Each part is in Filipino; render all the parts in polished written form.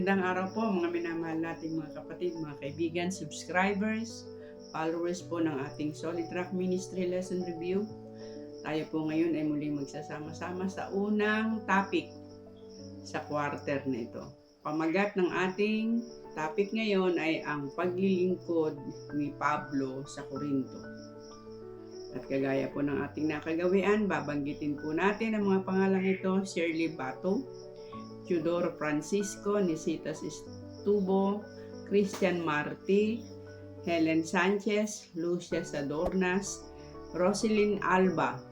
Magandang araw po mga minamahal nating mga kapatid, mga kaibigan, subscribers, followers po ng ating Solid Rock Ministry Lesson Review. Tayo po ngayon ay muling magsasama-sama sa unang topic sa quarter na ito. Pamagat ng ating topic ngayon ay ang paglilingkod ni Pablo sa Corinto. At kagaya po ng ating nakagawian, babanggitin po natin ang mga pangalang ito: Shirley Bato, Teodoro Francisco, Nisitas Estubo, Christian Marti, Helen Sanchez, Lucia Sadornas, Roselyn Alba,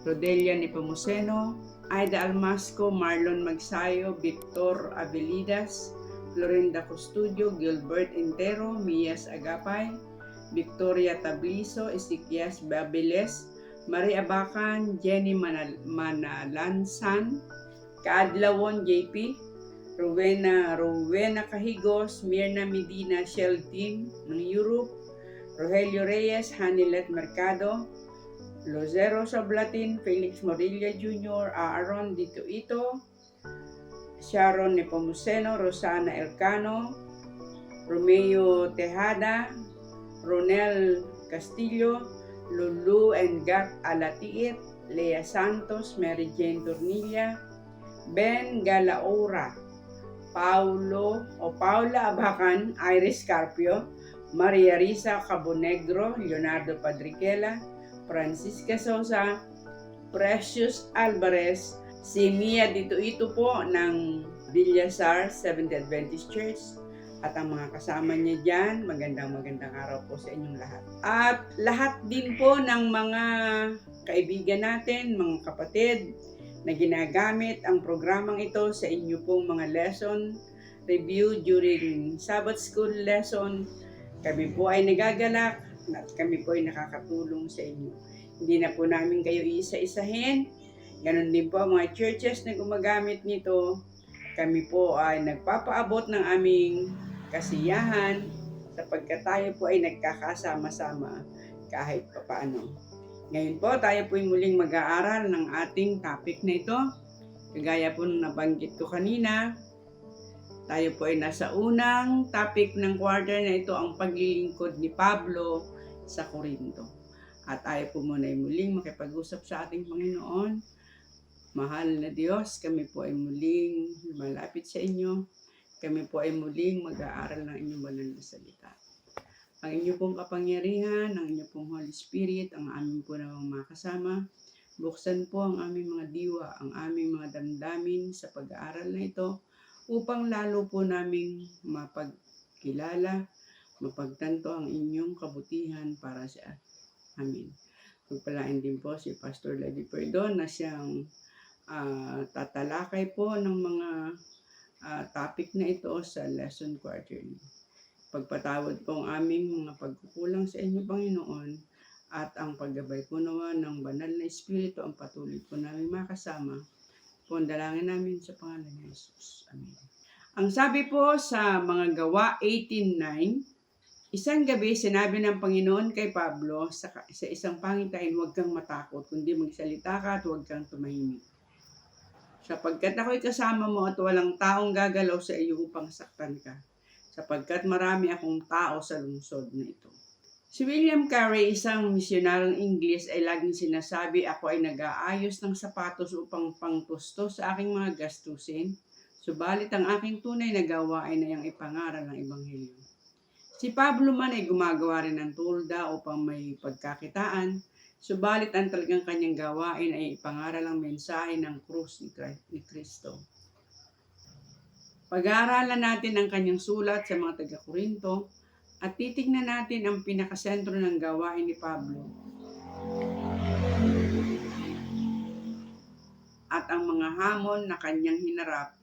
Rodelia Nepomuceno, Aida Almasco, Marlon Magsayo, Victor Avelidas, Florinda Custodio, Gilbert Entero, Mias Agapay, Victoria Tabliso, Ezequias Babeles, Maria Abacan, Jenny Manalansan, Kaadlawon JP, Rowena Cahigos, Mirna Medina Shell Team ng Europe, Rogelio Reyes, Hanilet Mercado, Lozero Sablatin, Felix Morilla Jr., Aaron Dito Ito, Sharon Nepomuceno, Rosana Elcano, Romeo Tejada, Ronel Castillo, Lulu and Gat Alatiit, Lea Santos, Mary Jane Tornilla, Ben Galaora, Paula Abacan, Iris Carpio, Maria Risa Cabonegro, Leonardo Padriquela, Francisca Sosa, Precious Alvarez, si Mia Dito po ng Villasar Seventh Adventist Church, at ang mga kasama niya dyan. Magandang araw po sa inyong lahat. At lahat din po ng mga kaibigan natin, mga kapatid, na ginagamit ang programang ito sa inyo pong mga lesson review during Sabbath School lesson. Kami po ay nagagalak at kami po ay nakakatulong sa inyo. Hindi na po namin kayo isa-isahin. Ganon din po ang mga churches na gumagamit nito. Kami po ay nagpapaabot ng aming kasiyahan sapagkat tayo po ay nagkakasama-sama kahit papaano. Ngayon po, tayo po ay muling mag-aaral ng ating topic na ito. Kagaya po nung nabanggit ko kanina, tayo po ay nasa unang topic ng quarter na ito, ang paglilingkod ni Pablo sa Corinto. At tayo po muna ay muling makipag-usap sa ating Panginoon. Mahal na Diyos, kami po ay muling malapit sa inyo. Kami po ay muling mag-aaral ng inyong banal na salita. Ang inyo pong kapangyarihan, ang inyo pong Holy Spirit, ang aming po namang mga kasama. Buksan po ang aming mga diwa, ang aming mga damdamin sa pag-aaral na ito upang lalo po naming mapagkilala, mapagtanto ang inyong kabutihan para sa amin. Pagpalain din po si Pastor Levi Perdon na siyang tatalakay po ng mga topic na ito sa lesson quarterly. Pagpatawad po ang aming mga pagkukulang sa inyo, Panginoon, at ang paggabay po naman ng banal na Espiritu ang patuloy po namin makasama. Po ang dalangin namin sa pangalan ni Jesus. Amen. Ang sabi po sa mga Gawa 18:9, isang gabi sinabi ng Panginoon kay Pablo sa isang pangitain, huwag kang matakot, kundi magsalita ka at huwag kang tumahimik. Sapagkat ako'y kasama mo at walang taong gagalaw sa iyo upang saktan ka, sapagkat marami akong tao sa lungsod na ito. Si William Carey, isang misyonaryong Ingles, ay laging sinasabi, ako ay nag-aayos ng sapatos upang pangtusto sa aking mga gastusin, subalit ang aking tunay na gawain ay ang ipangaral ng Ebanghelyo. Si Pablo man ay gumagawa rin ng tulda upang may pagkakitaan, subalit ang talagang kanyang gawain ay ipangaral ang mensahe ng krus ni Kristo. Pag-aaralan natin ang kanyang sulat sa mga taga-Corinto at titignan natin ang pinakasentro ng gawain ni Pablo at ang mga hamon na kanyang hinarap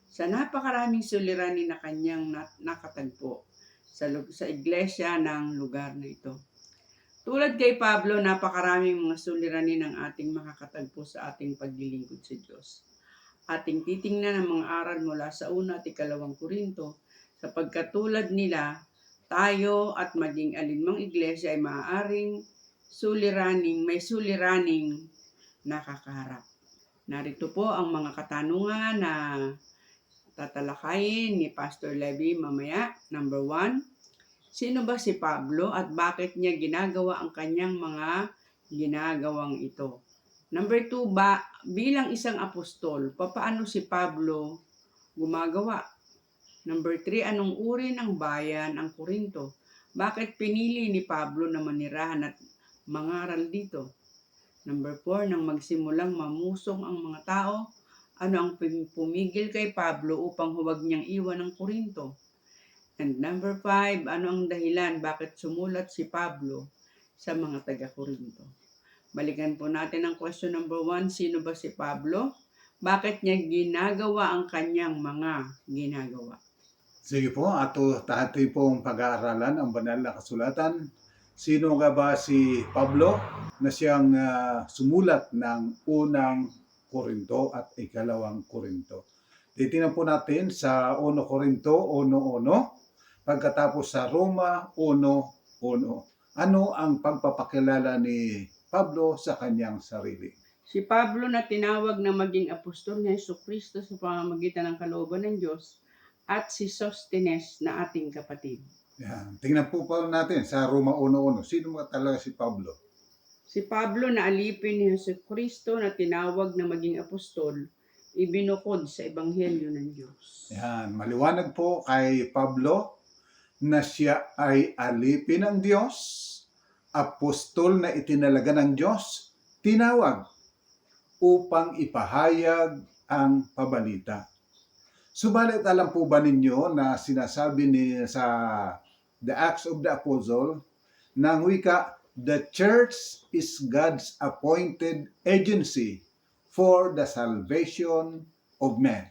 sa napakaraming suliranin na kanyang nakatagpo sa iglesia ng lugar na ito. Tulad kay Pablo, napakaraming mga suliranin ang ating makakatagpo sa ating paglilingkod sa Diyos. Ating titingnan ang mga aral mula sa 1 at 2 Korinto, sapagkat tulad nila, tayo at maging alinmang iglesia ay maaaring may suliraning nakakaharap. Narito po ang mga katanungan na tatalakayin ni Pastor Levy mamaya. Number 1, sino ba si Pablo at bakit niya ginagawa ang kanyang mga ginagawang ito? Number 2, bilang isang apostol, papaano si Pablo gumagawa? Number 3, anong uri ng bayan ang Korinto? Bakit pinili ni Pablo na manirahan at mangaral dito? Number 4, nang magsimulang mamusong ang mga tao, ano ang pumigil kay Pablo upang huwag niyang iwan ang Korinto? And number 5, ano ang dahilan bakit sumulat si Pablo sa mga taga-Korinto? Balikan po natin ang question number 1, sino ba si Pablo? Bakit niya ginagawa ang kanyang mga ginagawa? Sige po, ato pong pag-aaralan ang banal na kasulatan. Sino nga ba si Pablo na siyang sumulat ng unang Korinto at ikalawang Korinto? Titingnan po natin sa 1 Korinto 1:1, pagkatapos sa Roma 1:1. Ano ang pagpapakilala ni Pablo sa kanyang sarili? Si Pablo na tinawag na maging apostol ni Jesucristo sa pamamagitan ng kalooban ng Diyos, at si Sosthenes na ating kapatid. Yan. Tingnan po natin sa Roma 1:1. Sino nga talaga si Pablo? Si Pablo na alipin ni Jesucristo na tinawag na maging apostol, ibinukod sa Ebanghelyo ng Diyos. Yan. Maliwanag po kay Pablo na siya ay alipin ng Diyos, apostol na itinalaga ng Diyos, tinawag upang ipahayag ang pabalita. Subalit alam po ba ninyo na sinasabi sa The Acts of the Apostle na ang wika, the church is God's appointed agency for the salvation of men.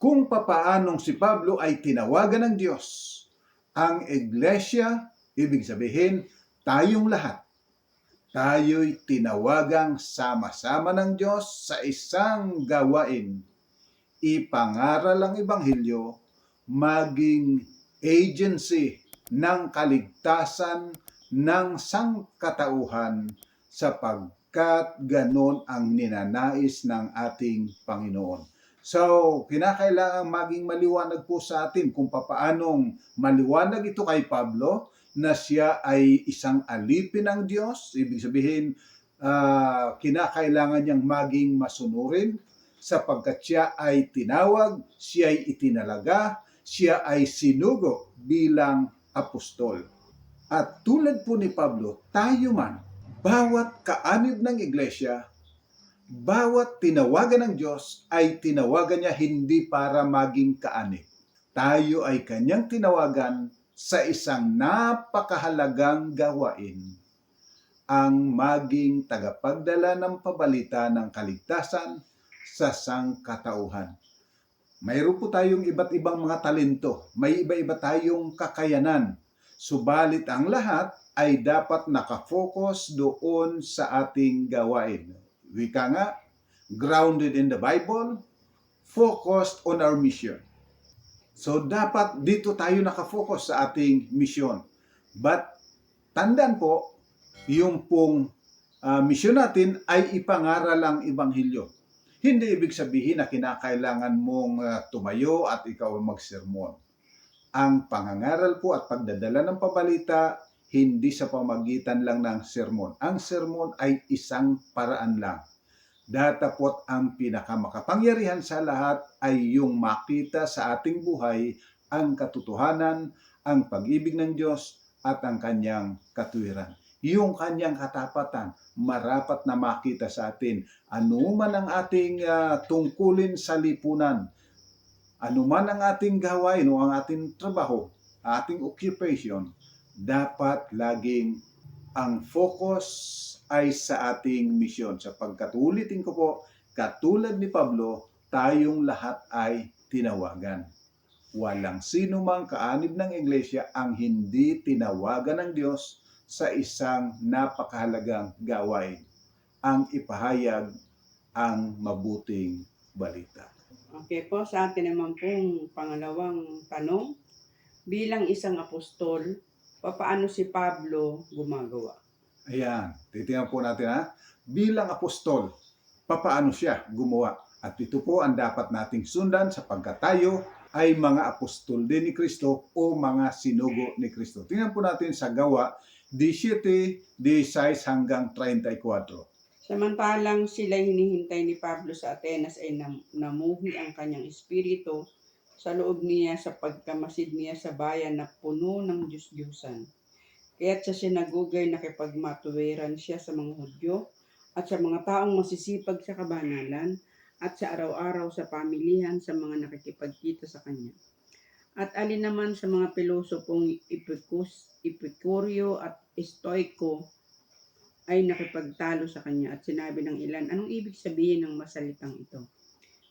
Kung papaanong si Pablo ay tinawagan ng Diyos, ang iglesia, ibig sabihin, tayong lahat, tayo'y tinawagang sama-sama ng Diyos sa isang gawain, ipangaral ang Ebanghelyo, maging agency ng kaligtasan ng sangkatauhan, sapagkat ganon ang ninanais ng ating Panginoon. So, kinakailangan maging maliwanag po sa atin kung papaanong maliwanag ito kay Pablo na siya ay isang alipin ng Diyos. Ibig sabihin, kinakailangan niyang maging masunurin, sapagkat siya ay tinawag, siya ay itinalaga, siya ay sinugo bilang apostol. At tulad po ni Pablo, tayo man, bawat kaanib ng iglesia, bawat tinawagan ng Diyos ay tinawagan niya hindi para maging kaanib. Tayo ay kanyang tinawagan sa isang napakahalagang gawain, ang maging tagapagdala ng pabalita ng kaligtasan sa sangkatauhan. Mayroon po tayong iba't ibang mga talento, may iba-iba tayong kakayanan, subalit ang lahat ay dapat nakafocus doon sa ating gawain. Wika nga, grounded in the Bible, focused on our mission. So dapat dito tayo nakafocus sa ating mission. But tandaan po, yung pong mission natin ay ipangaral ang Ebanghelyo. Hindi ibig sabihin na kinakailangan mong tumayo at ikaw magsermon. Ang pangangaral po at pagdadala ng pabalita, hindi sa pamagitan lang ng sermon. Ang sermon ay isang paraan lang. Datapot ang pinakamakapangyarihan sa lahat ay yung makita sa ating buhay ang katotohanan, ang pag-ibig ng Diyos at ang kanyang katuwiran. Yung kanyang katapatan, marapat na makita sa atin. Ano man ang ating tungkulin sa lipunan, ano man ang ating gawain o ang ating trabaho, ating occupation, dapat laging ang focus ay sa ating misyon. Sapagkat ulitin ko po, katulad ni Pablo, tayong lahat ay tinawagan. Walang sino mang kaanib ng iglesia ang hindi tinawagan ng Diyos sa isang napakahalagang gawain, ang ipahayag ang mabuting balita. Okay po, sa atin naman pong pangalawang tanong, bilang isang apostol, papaano si Pablo gumagawa? Ayan, titingnan po natin ha. Bilang apostol, papaano siya gumawa? At ito po ang dapat nating sundan sapagkat tayo ay mga apostol din ni Kristo o mga sinugo ni Kristo. Tingnan po natin sa Gawa 17:16 hanggang 34. Samantalang sila'y hinihintay ni Pablo sa Atenas ay namuhi ang kanyang espiritu sa loob niya sa pagkamasid niya sa bayan na puno ng Diyos-Diyosan. Kaya't sa sinagugay nakipagmatuwiran siya sa mga Hudyo at sa mga taong masisipag sa kabanalan at sa araw-araw sa pamilihan sa mga nakikipagkita sa kanya. At alin naman sa mga pilosopong Epikuryo at Stoiko ay nakipagtalo sa kanya at sinabi ng ilan, anong ibig sabihin ng masalitang ito?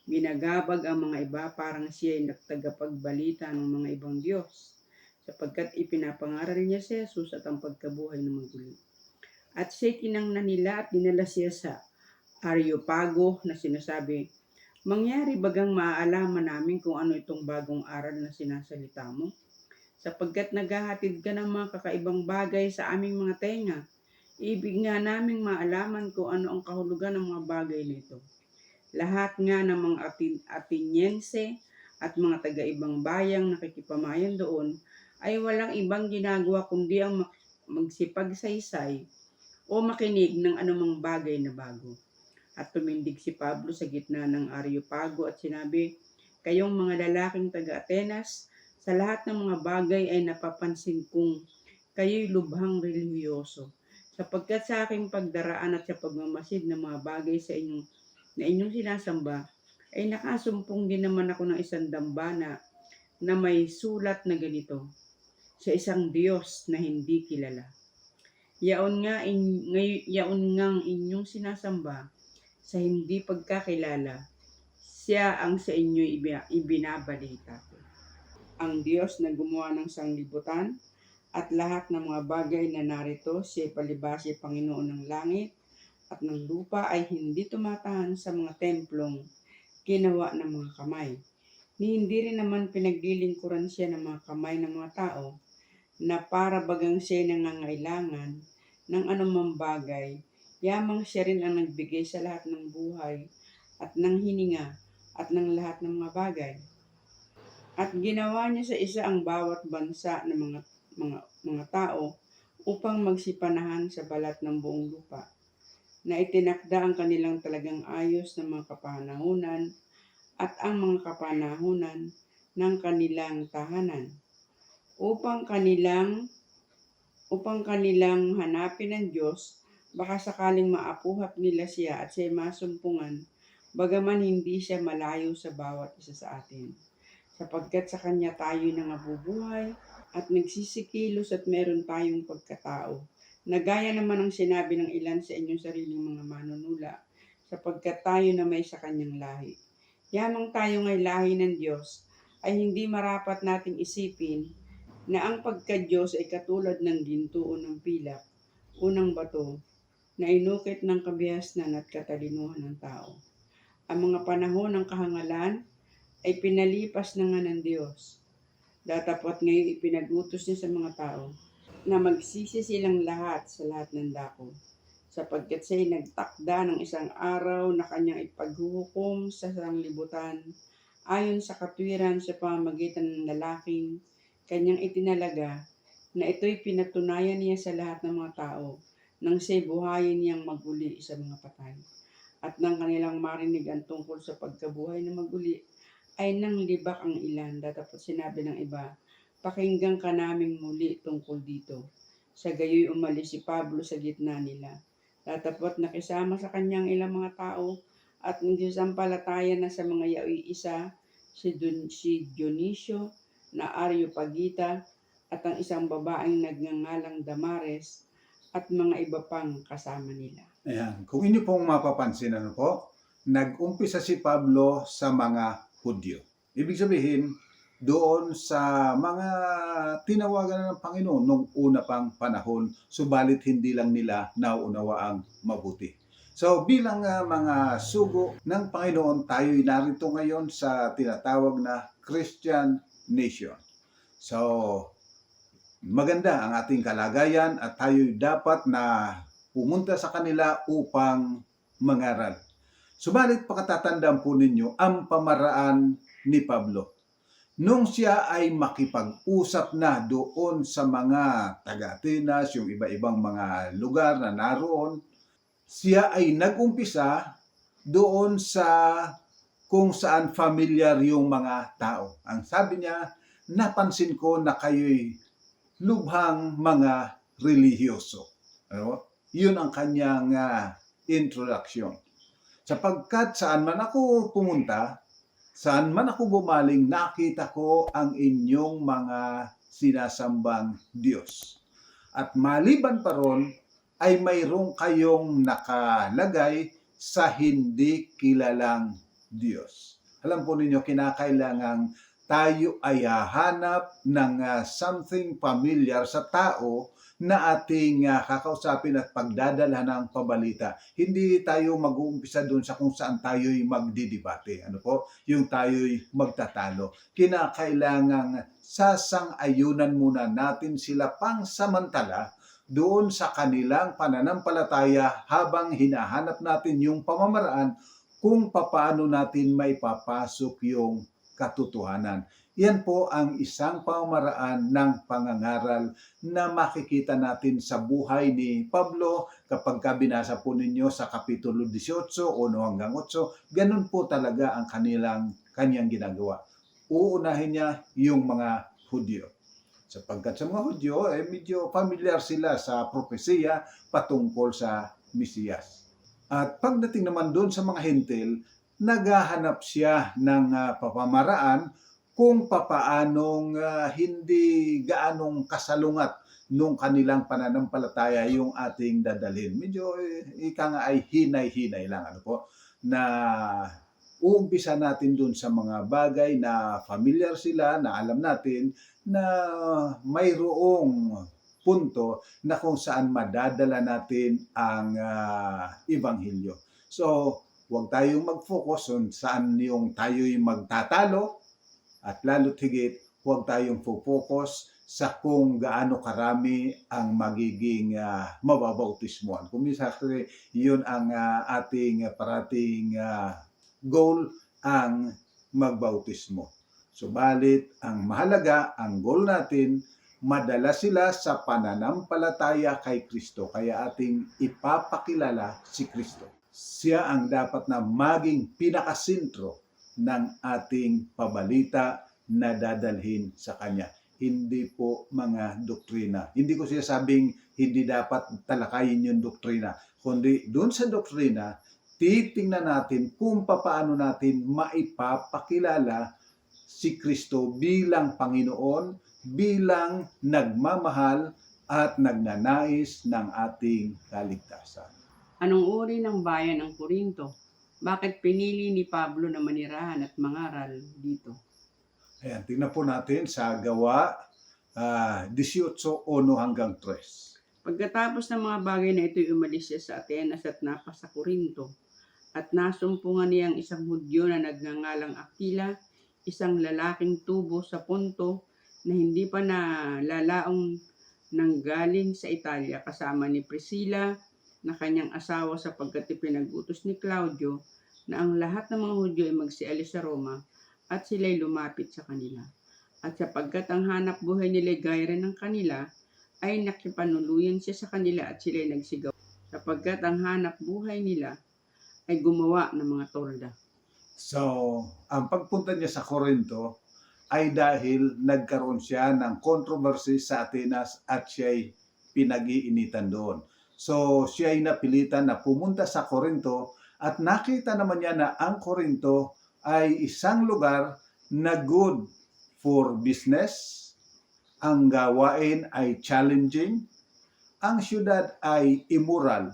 Binagabag ang mga iba parang siya ay nagtagapagbalita ng mga ibang Diyos, sapagkat ipinapangaral niya si Jesus at ang pagkabuhay ng maguli. At siya kinangnan nila at dinala siya sa Areopago na sinasabi, mangyari bagang maaalaman namin kung ano itong bagong aral na sinasalita mo? Sapagkat naghahatid ka ng mga kakaibang bagay sa aming mga tenga. Ibig nga naming maalaman kung ano ang kahulugan ng mga bagay nito. Lahat nga ng mga Ateniense at mga taga-ibang bayang nakikipamayan doon ay walang ibang ginagawa kundi ang magsipagsaysay o makinig ng anumang bagay na bago. At tumindig si Pablo sa gitna ng Areopago at sinabi, kayong mga lalaking taga-Atenas, sa lahat ng mga bagay ay napapansin kong kayo'y lubhang relihiyoso, sapagkat sa aking pagdaraan at sa pagmamasid ng mga bagay sa inyong sinasamba, ay nakasumpong din naman ako ng isang dambana na may sulat na ganito, sa isang Diyos na hindi kilala. Yaon ngang inyong sinasamba, sa hindi pagkakilala, siya ang sa inyo ibinabalita ko. Ang Diyos na gumawa ng sanglibutan at lahat ng mga bagay na narito, siya palibhasi Panginoon ng langit at ng lupa ay hindi tumatahan sa mga templong ginawa ng mga kamay. Ni hindi rin naman pinaglilingkuran siya ng mga kamay ng mga tao na para bagang siya nangangailangan ng anumang bagay. Yamang siya rin ang nagbigay sa lahat ng buhay at ng hininga at ng lahat ng mga bagay. At ginawa niya sa isa ang bawat bansa ng mga tao upang magsipanahan sa balat ng buong lupa, na itinakda ang kanilang talagang ayos ng mga kapanahunan at ang mga kapanahunan ng kanilang tahanan, upang kanilang hanapin ng Diyos. Baka sakaling maapuhap nila siya at siya masumpungan, bagaman hindi siya malayo sa bawat isa sa atin. Sapagkat sa Kanya tayo nangabubuhay at nagsisikilos at meron tayong pagkatao. Nagaya naman ang sinabi ng ilan sa inyong sariling mga manunula, sapagkat tayo na may sa Kanyang lahi. Yamang tayo ngay lahi ng Diyos, ay hindi marapat nating isipin na ang pagka-Diyos ay katulad ng ginto o ng pilak, unang bato, na inukit ng kabihasnan at katalinuhan ng tao. Ang mga panahon ng kahangalan ay pinalipas na nga ng Diyos. Datapwat ngayon ipinag-utos niya sa mga tao na magsisi silang lahat sa lahat ng dako, sapagkat siya'y nagtakda ng isang araw na kanyang ipaghuhukom sa sanglibutan ayon sa katwiran sa pamamagitan ng lalaking kanyang itinalaga, na ito'y pinatunayan niya sa lahat ng mga tao nang siya'y buhayin niyang maguli sa mga patay. At nang kanilang marinig ang tungkol sa pagkabuhay na maguli, ay nang libak ang ilan. Datapot sinabi ng iba, pakinggan ka naming muli tungkol dito. Sa gayoy umalis si Pablo sa gitna nila. Datapot nakisama sa kanyang ilang mga tao at nagsasampalataya na sa mga yaoy isa, si Dionisio na Areopagita at ang isang babaeng nagngangalang Damares at mga iba pang kasama nila. Ayan. Kung inyo pong mapapansin, nag-umpisa si Pablo sa mga Hudyo. Ibig sabihin, doon sa mga tinawagan ng Panginoon nung una pang panahon, subalit hindi lang nila nauunawaang mabuti. So bilang mga sugo ng Panginoon, tayo'y narito ngayon sa tinatawag na Christian nation. So maganda ang ating kalagayan at tayo'y dapat na pumunta sa kanila upang mangaral. Subalit pakatatandaan po ninyo ang pamaraan ni Pablo. Nung siya ay makipag-usap na doon sa mga taga-Atenas, yung iba-ibang mga lugar na naroon, siya ay nag-umpisa doon sa kung saan familiar yung mga tao. Ang sabi niya, napansin ko na kayo'y lubhang mga relihiyoso. Ano? Yun ang kanyang introduction. Sapagkat saan man ako pumunta, saan man ako gumaling, nakita ko ang inyong mga sinasambang Diyos. At maliban pa ron, ay mayroong kayong nakalagay sa hindi kilalang Diyos. Alam po ninyo, kinakailangan tayo ay hahanap ng something familiar sa tao na ating kakausapin at pagdadala ng pabalita. Hindi tayo mag-uumpisa doon sa kung saan tayo'y magdidebate. Ano po? Yung tayo'y magtatalo. Kinakailangan sasang-ayunan muna natin sila pangsamantala doon sa kanilang pananampalataya habang hinahanap natin yung pamamaraan kung paano natin may papasok yung katotohanan. Yan po ang isang pamamaraan ng pangangaral na makikita natin sa buhay ni Pablo kapag binasa po ninyo sa Kapitulo 18, 1 hanggang 8. Ganun po talaga ang kanyang ginagawa. Uunahin niya yung mga Hudyo. Sapagkat sa mga Hudyo, medyo familiar sila sa propesiya patungkol sa Mesiyas. At pagdating naman doon sa mga Hentil, naghahanap siya ng papamaraan kung papaanong hindi gaanong kasalungat nung kanilang pananampalataya yung ating dadalhin. Medyo ika nga ay hinay-hinay lang ano po na uumpisa natin dun sa mga bagay na familiar sila, na alam natin na mayroong punto na kung saan madadala natin ang ebanghelyo. So, huwag tayong mag-focus on saan yung tayo'y magtatalo at lalo't higit huwag tayong focus sa kung gaano karami ang magiging mababautismuhan. Kung minsan yun ang ating parating goal, ang magbautismo. Subalit, ang mahalaga, ang goal natin, madala sila sa pananampalataya kay Kristo. Kaya ating ipapakilala si Kristo. Siya ang dapat na maging pinakasentro ng ating pabalita na dadalhin sa Kanya. Hindi po mga doktrina. Hindi ko sinasabing hindi dapat talakayin yung doktrina. Kundi doon sa doktrina, titingnan natin kung paano natin maipapakilala si Kristo bilang Panginoon, bilang nagmamahal at nagnanais ng ating kaligtasan. Anong uri ng bayan ang Korinto? Bakit pinili ni Pablo na manirahan at mangaral dito? Ayan, tingnan po natin sa Gawa 18:1 hanggang 3. Pagkatapos ng mga bagay na ito'y umalis siya sa Atenas at napasa Korinto. At nasumpungan niya ang isang Hudyo na nagngangalang Aquila, isang lalaking tubo sa Ponto na hindi pa nalalaong nanggaling sa Italia kasama ni Priscilla na kanyang asawa sapagkat ipinag-utos ni Claudio na ang lahat ng mga Hudyo ay magsialis sa Roma at sila'y lumapit sa kanila. At sapagkat ang hanap buhay nila gaya rin ng kanila, ay nakipanuluyan siya sa kanila at sila'y nagsigaw. Sapagkat ang hanap buhay nila ay gumawa ng mga tolda. So, ang pagpunta niya sa Corinto ay dahil nagkaroon siya ng controversy sa Atenas at siya'y pinag-iinitan doon. So, siya ay napilitan na pumunta sa Corinto at nakita naman niya na ang Corinto ay isang lugar na good for business, ang gawain ay challenging, ang syudad ay immoral,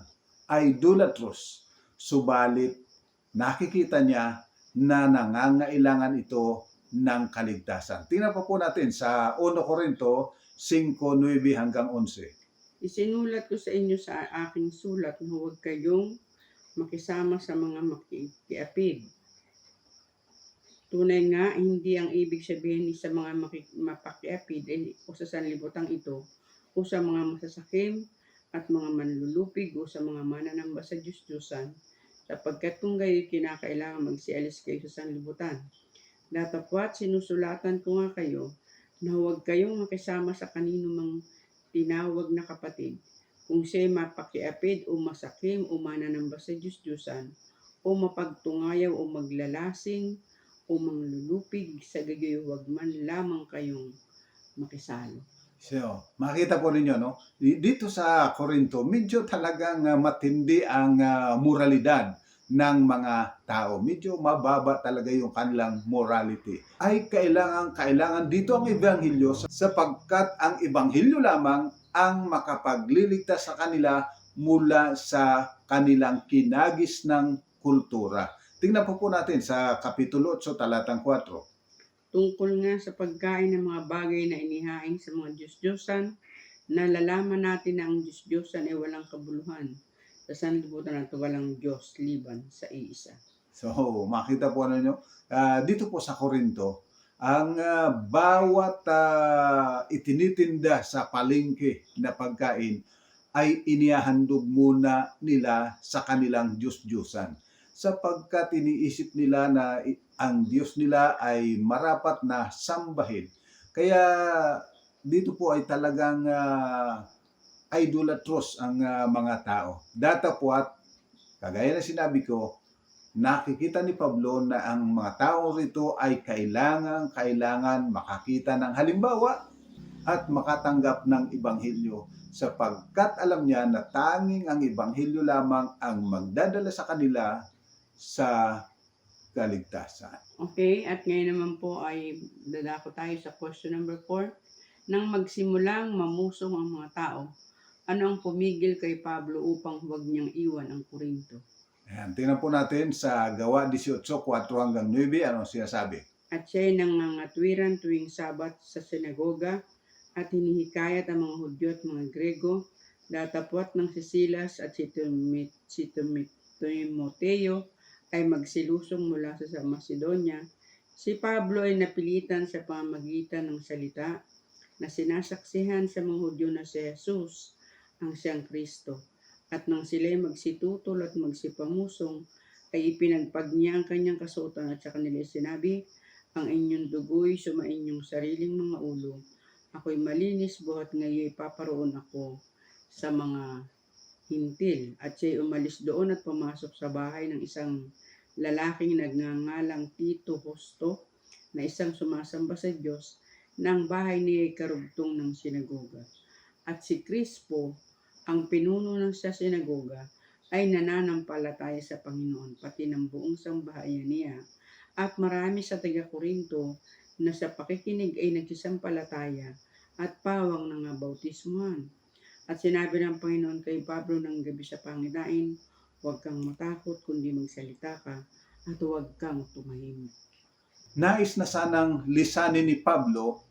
idolatrous, subalit nakikita niya na nangangailangan ito ng kaligtasan. Tingnan po natin sa 1 Corinto 5:9 hanggang 11. Isinulat ko sa inyo sa aking sulat na huwag kayong makisama sa mga makikiapid. Tunay nga, hindi ang ibig sabihin sa mga mapakiapid o sa sanlibutan ito o sa mga masasakim at mga manlulupig o sa mga mananamba sa Diyos-Diyosan. sapagkat kung gayo'y kinakailangan magsialis kayo sa sanlibutan. Datapwat sinusulatan ko nga kayo na huwag kayong makisama sa kanino mang tinawag na kapatid, kung siya'y mapakiapid o masakim o mananamba sa Diyos-Diyosan, o mapagtungayaw o maglalasing, o manglulupig, sa gayoy huwag man lamang kayong makisalo. So, makita po ninyo, no? Dito sa Corinto, medyo talagang matindi ang moralidad ng mga tao. Medyo mababa talaga yung kanilang morality. Ay kailangan dito ang ebanghelyo sapagkat ang ebanghelyo lamang ang makapagliligtas sa kanila mula sa kanilang kinagis ng kultura. Tingnan po natin sa Kapitulo 8, talatang 4. Tungkol nga sa pagkain ng mga bagay na inihain sa mga Diyos-Diyosan, nalalaman natin na ang Diyos-Diyosan ay walang kabuluhan. Sa sanlibutan at walang Diyos liban sa iisa. So, makita po ninyo, dito po sa Corinto, ang bawat itinitinda sa palengke na pagkain ay inihahandog muna nila sa kanilang Diyos-Diyosan. Sapagkat iniisip nila na ang Diyos nila ay marapat na sambahin. Kaya dito po ay talagang idolatros ang mga tao. Datapwat, kagaya na sinabi ko, nakikita ni Pablo na ang mga tao rito ay kailangan makakita ng halimbawa at makatanggap ng ebanghelyo sapagkat alam niya na tanging ang ebanghelyo lamang ang magdadala sa kanila sa kaligtasan. Okay, at ngayon naman po ay dadako tayo sa question number 4. Nang magsimulang mamusong ang mga tao, ano ang pumigil kay Pablo upang huwag niyang iwan ang Corinto? Ayan, tingnan po natin sa Gawa 18, 4 hanggang 9, ano sinasabi? At siya'y nangangatwiran tuwing Sabat sa sinagoga at hinihikayat ang mga Hudyo at mga Grego, datapwat ng si Silas at si Timoteo ay magsilusong mula sa Macedonia. Si Pablo ay napilitan sa pamamagitan ng salita na sinasaksihan sa mga Hudyo na si Jesus ang siyang Kristo. At nang sila'y magsitutol at magsipamusong, ay ipinagpag niya ang kanyang kasuotan at sa kanila sinabi, ang inyong dugo'y sumainyong sariling mga ulo. Ako'y malinis buhat ngayon paparoon ako sa mga hintil. At siya'y umalis doon at pumasok sa bahay ng isang lalaking nagngangalang Tito Justo na isang sumasamba sa Diyos na ang bahay niya ay karugtong ng sinagoga. At si Crispo, ang pinuno ng sa sinagoga, ay nananampalataya sa Panginoon pati ng buong sambahayan niya. At marami sa taga-Corinto na sa pakikinig ay nagsisampalataya at pawang nangabautismuhan. At sinabi ng Panginoon kay Pablo ng gabi sa pangitain, huwag kang matakot kundi magsalita ka at huwag kang tumahimik. Nais na sanang lisanin ni Pablo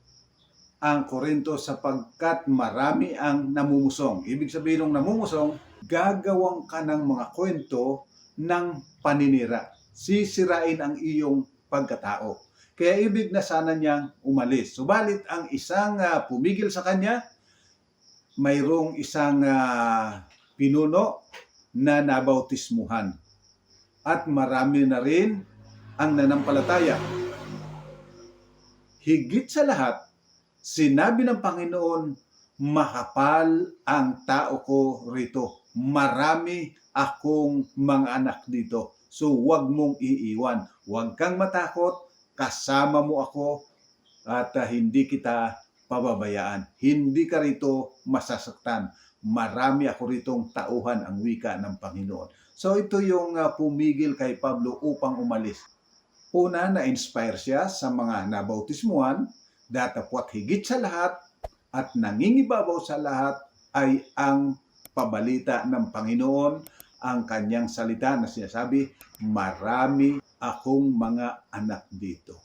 ang Corinto sapagkat marami ang namumusong. Ibig sabihin ng namumusong, gagawang ka ng mga kwento ng paninira. Sisirain ang iyong pagkatao. Kaya ibig na sana niyang umalis. Subalit ang isang pumigil sa kanya, mayroong isang pinuno na nabautismuhan. At marami na rin ang nanampalataya. Higit sa lahat, sinabi ng Panginoon, makapal ang tao ko rito. Marami akong mga anak dito. So huwag mong iiwan. Huwag kang matakot. Kasama mo ako at hindi kita pababayaan. Hindi ka rito masasaktan. Marami ako ritong tauhan ang wika ng Panginoon. So ito yung pumigil kay Pablo upang umalis. Una, na-inspire siya sa mga nabautismuhan, datapwat higit sa lahat at nangingibabaw sa lahat ay ang pabalita ng Panginoon, ang kanyang salita na sinasabi, marami akong mga anak dito.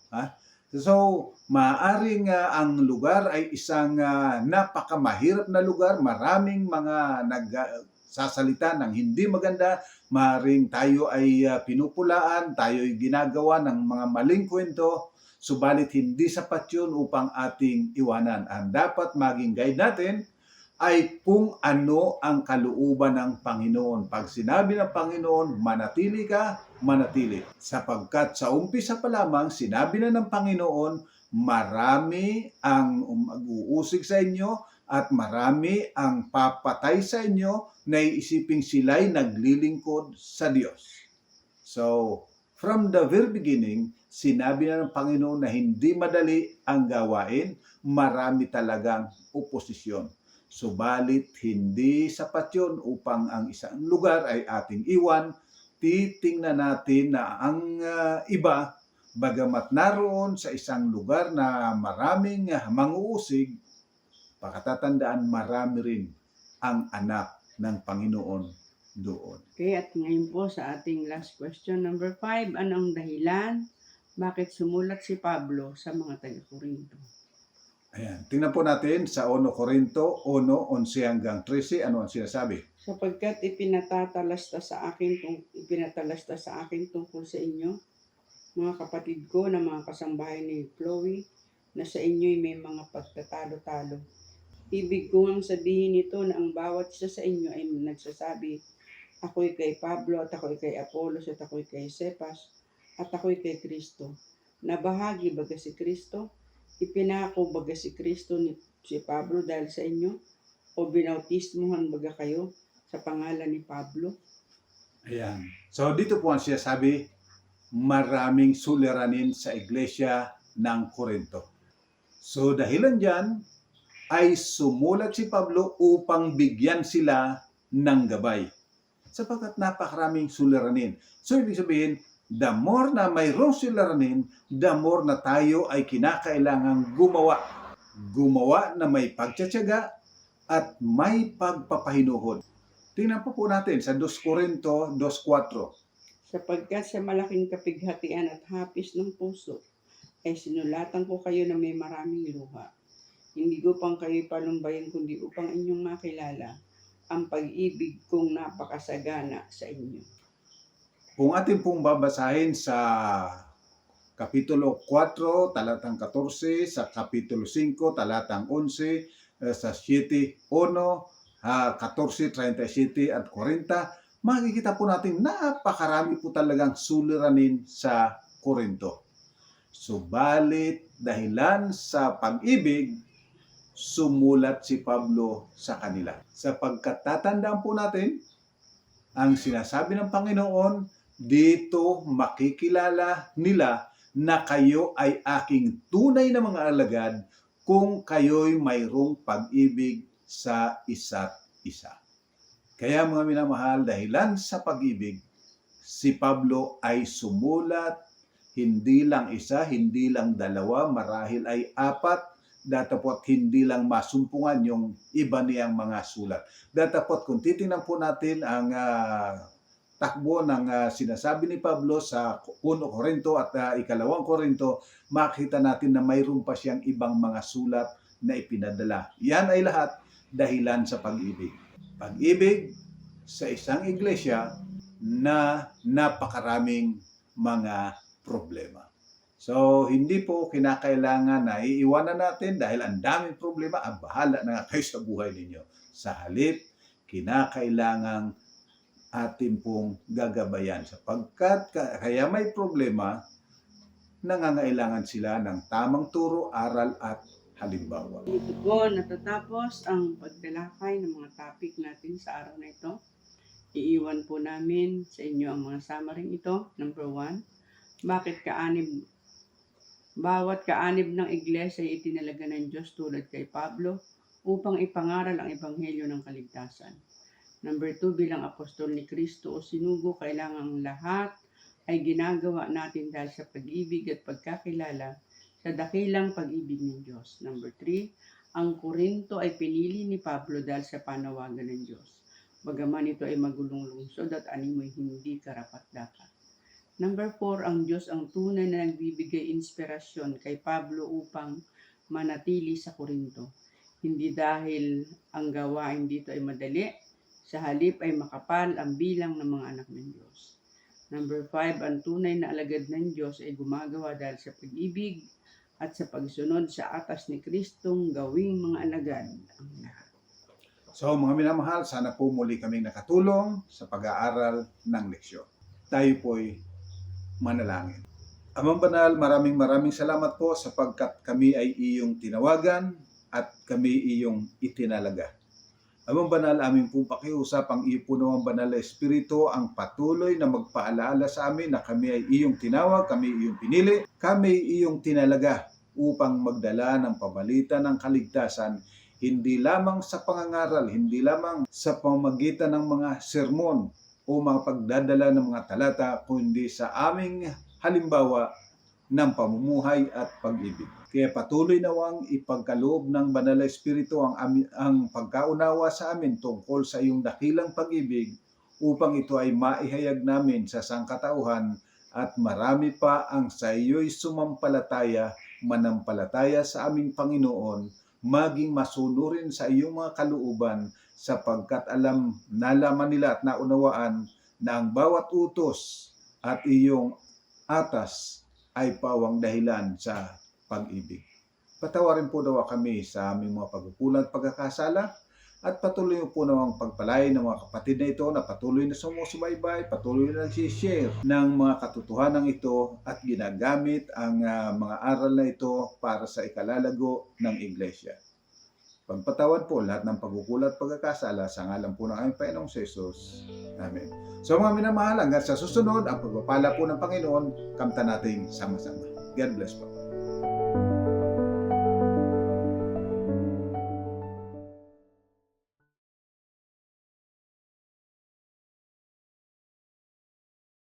So, maaaring ang lugar ay isang napakamahirap na lugar, maraming mga nagsasalita ng hindi maganda, maaaring tayo ay pinupulaan, tayo ay ginagawa ng mga maling kwento, subalit hindi sapat yun upang ating iwanan. Ang dapat maging guide natin ay kung ano ang kalooban ng Panginoon. Pag sinabi ng Panginoon, manatili ka, manatili. Sapagkat sa umpisa pa lamang, sinabi na ng Panginoon, marami ang mag-uusig sa inyo at marami ang papatay sa inyo na iisiping sila'y naglilingkod sa Diyos. So, from the very beginning, sinabi na ng Panginoon na hindi madali ang gawain, marami talagang oposisyon. Subalit, hindi sapat yun upang ang isang lugar ay ating iwan. Titingnan natin na ang iba, bagamat naroon sa isang lugar na maraming manguusig, pakatatandaan marami rin ang anak ng Panginoon doon. Okay, at ngayon po sa ating last question, number 5, ano ang dahilan bakit sumulat si Pablo sa mga taga-Corinto? Ayan, tingnan po natin sa 1 Corinto 1:11 hanggang 13, ano ang sinasabi? Sapagkat ipinatalasta sa akin tungkol sa inyo, mga kapatid ko na mga kasambahay ni Chloe, na sa inyo'y may mga pagtatalo-talo. Ibig ko ngang sabihin nito na ang bawat isa sa inyo ay nagsasabi, ako'y kay Pablo, at ako'y kay Apollos, at ako'y kay Cephas, at ako'y kay Kristo. Nabahagi baga si Kristo? Ipinako baga si Kristo ni si Pablo dahil sa inyo? O binautismuhan baga kayo sa pangalan ni Pablo? Ayan. So dito po ang sinasabi, maraming suliranin sa iglesia ng Corinto. So dahilan dyan ay sumulat si Pablo upang bigyan sila ng gabay. Sapagkat napakaraming suliranin. So ibig sabihin, the more na mayroong suliranin, the more na tayo ay kinakailangang gumawa na may pagtsatsaga at may pagpapahinuhod. Tingnan po natin sa 2 Corinto 2:4. Sapagkat sa malaking kapighatian at hapis ng puso, ay sinulatan ko kayo na may maraming luha. Hindi upang kayo panumbayin, kundi upang inyong makilala ang pag-ibig kong napakasagana sa inyo. Kung atin pong babasahin sa Kapitulo 4, talatang 14, sa Kapitulo 5, talatang 11, sa 7, 14, 37 at 40, makikita po natin napakarami po talagang suliranin sa Corinto. Subalit dahilan sa pag-ibig, sumulat si Pablo sa kanila. Sapagkat tatandaan po natin, ang sinasabi ng Panginoon, dito makikilala nila na kayo ay aking tunay na mga alagad kung kayo'y mayroong pag-ibig sa isa't isa. Kaya mga minamahal, dahilan sa pag-ibig, si Pablo ay sumulat, hindi lang isa, hindi lang dalawa, marahil ay 4, datapot hindi lang masumpungan yung iba niyang mga sulat. Datapot kung titingnan po natin ang takbo ng sinasabi ni Pablo sa 1 Corinto at 2 Corinto, makita natin na mayroon pa siyang ibang mga sulat na ipinadala. Yan ay lahat dahilan sa pag-ibig. Pag-ibig sa isang iglesia na napakaraming mga problema. So, hindi po kinakailangan na iiwanan natin dahil ang daming problema, bahala na kayo sa buhay ninyo. Sa halip, kinakailangang atin pong gagabayan. Sapagkat kaya may problema, nangangailangan sila ng tamang turo, aral at halimbawa. Dito po natatapos ang pagtalakay ng mga topic natin sa araw na ito. Iiwan po namin sa inyo ang mga summary ito. Number 1, bawat kaanib ng iglesia ay itinalaga ng Diyos tulad kay Pablo upang ipangaral ang ebanghelyo ng kaligtasan. Number 2, bilang apostol ni Kristo o sinugo, kailangang lahat ay ginagawa natin dahil sa pag-ibig at pagkakilala sa dakilang pag-ibig ng Diyos. Number 3, ang Corinto ay pinili ni Pablo dahil sa panawagan ng Diyos. Bagaman ito ay magulong lungsod at animoy hindi karapat-dapat. Number 4, ang Diyos ang tunay na nagbibigay inspirasyon kay Pablo upang manatili sa Corinto. Hindi dahil ang gawain dito ay madali, sa halip ay makapal ang bilang ng mga anak ng Diyos. Number 5, ang tunay na alagad ng Diyos ay gumagawa dahil sa pag-ibig at sa pagsunod sa atas ni Kristong gawing mga alagad ang lahat. So mga minamahal, sana po muli kaming nakatulong sa pag-aaral ng leksyon. Tayo po'y manalangin. Amang Banal, maraming salamat po sapagkat kami ay iyong tinawagan at kami iyong itinalaga. Amang Banal, aming pong pakiusap ang iyo po namang banal na Espiritu ang patuloy na magpaalaala sa amin na kami ay iyong tinawag, kami iyong pinili, kami iyong tinalaga upang magdala ng pabalita ng kaligtasan, hindi lamang sa pangangaral, hindi lamang sa pamamagitan ng mga sermon o mga pagdadala ng mga talata, kundi sa aming halimbawa ng pamumuhay at pag-ibig. Kaya patuloy nawang ipagkaloob ng Banal na Espiritu ang pagkaunawa sa amin tungkol sa iyong dakilang pag-ibig upang ito ay maihayag namin sa sangkatauhan at marami pa ang sa iyo'y sumampalataya, manampalataya sa aming Panginoon, maging masunurin sa iyong mga kalooban sapagkat nalaman nila at naunawaan na ang bawat utos at iyong atas ay pawang dahilan sa pag-ibig. Patawarin po daw kami sa aming mga pagkukulang at pagkakasala at patuloy po nawang pagpalain ng mga kapatid na ito na patuloy na sumusubaybay, patuloy na nagsishare ng mga katotohanan ito at ginagamit ang mga aral na ito para sa ikalalago ng Iglesia. Pagpatawad po lahat ng pagkukulang at pagkakasala sa ngalan po ng aming Panginoong Jesus. Amen. So mga minamahal, hanggang sa susunod, ang pagpapala po ng Panginoon, kamtan nating sama-sama. God bless po.